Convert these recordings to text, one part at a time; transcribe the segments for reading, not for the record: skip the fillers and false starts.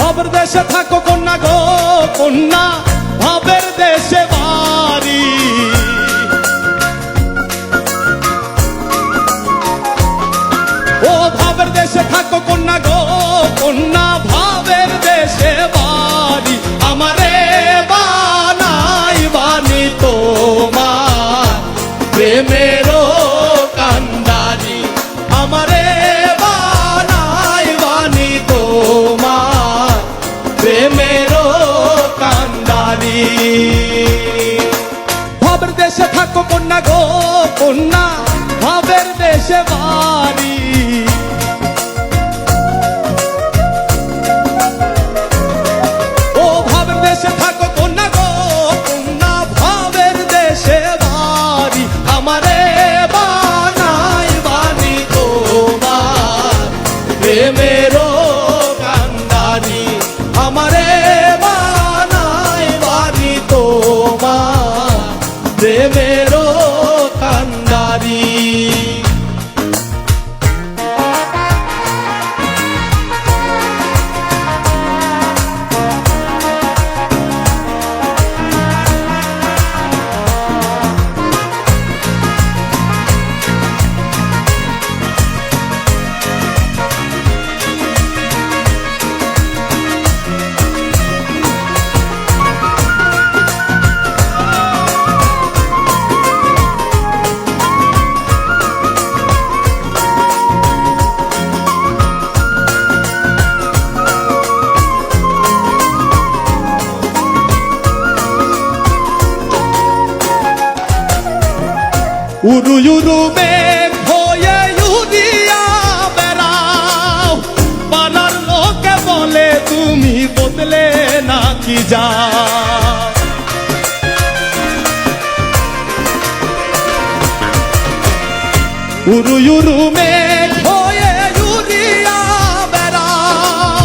ভাবের দেশে থাকো কন্যা গো কন্যা, ভাবের দেশে বাড়ি। ও ভাবের দেশে থাকো কন্যা গো কন্যা, ভাবের দেশে বাড়ি। আমারে বানাই বানি তোমার প্রেমেরও কান্ডারি। আমারে বানাই বানি তোমার প্রেমেরও কান্ডারি। ভাবের দেশে থাকো কন্যা গো কন্যা, ভাবের দেশে বাড়ি। ও ভাবের দেশে থাকো কন্যা গো কন্যা, ভাবের দেশে বাড়ি। আমারে বানাই বানি তোমার প্রেমেরও কান্ডারি। আমারে বানাই বানি তোমার প্রেমেরও কান্ডারি। উরু উরু মেঘ হয়ে উড়িয়া বেড়াও, পাড়ার লোকে বলে তুমি বদলে নাকি যাও। উরু উরু মেঘ হয়ে উড়িয়া বেড়াও,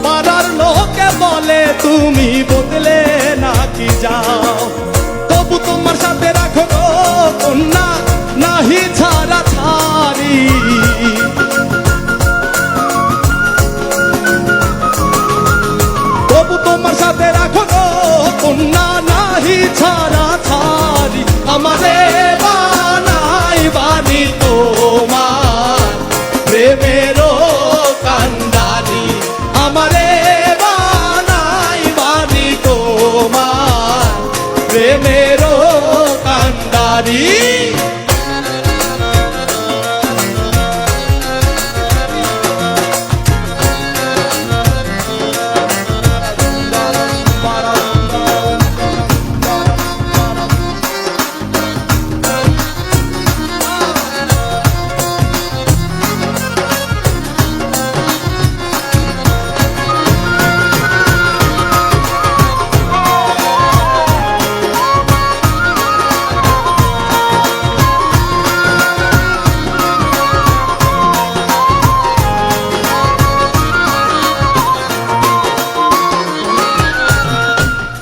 পাড়ার লোকে বলে তুমি বদলে নাকি যাও। তবু তোমার সাথে রাখো গো কন্যা, নাহি ছাড়া ছাড়ি। তবু তোমার সাথে রাখো গো কন্যা, নাহি ছাড়া ছাড়ি। আমারে বানাই বানি তোমার প্রেমেরও কান্ডারি। আমারে বানাই বানি তোমার প্রেমেরও কান্ডারি।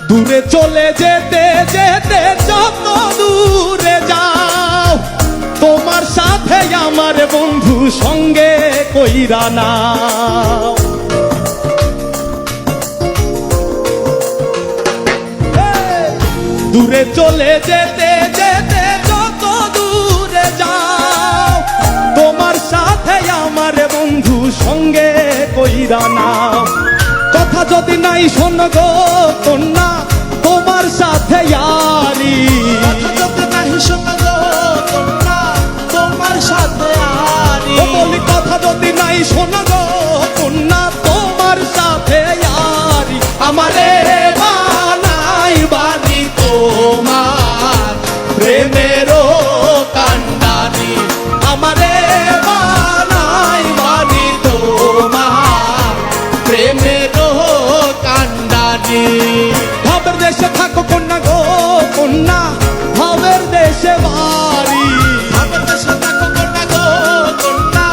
দূরে চলে যেতে যেতে যত দূরে যাও, তোমার সাথে আমার বন্ধু সঙ্গে কইরা নাও। দূরে চলে যেতে যেতে যত দূরে যাও, তোমার সাথে আমার বন্ধু সঙ্গে কইরা নাও। কথা যদি নাই শোনো গো কন্যা, তোমার সাথে ইয়ারি। কথা যদি নাই শোনো গো কন্যা, তোমার সাথে ইয়ারি। বলি কথা যদি নাই শোনো গো কন্যা, তোমার সাথে ইয়ারি। আমারে বানাই বানি তোমার প্রেমেরও কান্ডারি। আমারে বানাই বানি তোমার প্রেমেরও কান্ডারি। ভাবের দেশে থাকো কন্যা গো কন্যা, ভাবের দেশে বাড়ি। ভাবের দেশে থাকো কন্যা গো কন্যা,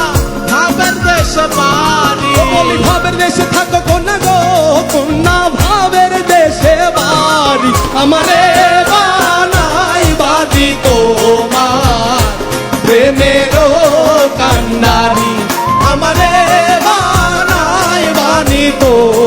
ভাবের দেশে বাড়ি। বলি ভাবের দেশে থাকো কন্যা গো কন্যা, ভাবের দেশে বাড়ি। আমারে বানাই বানি তোমার প্রেমেরও কান্ডারি। আমারে বানাই বানি তোমার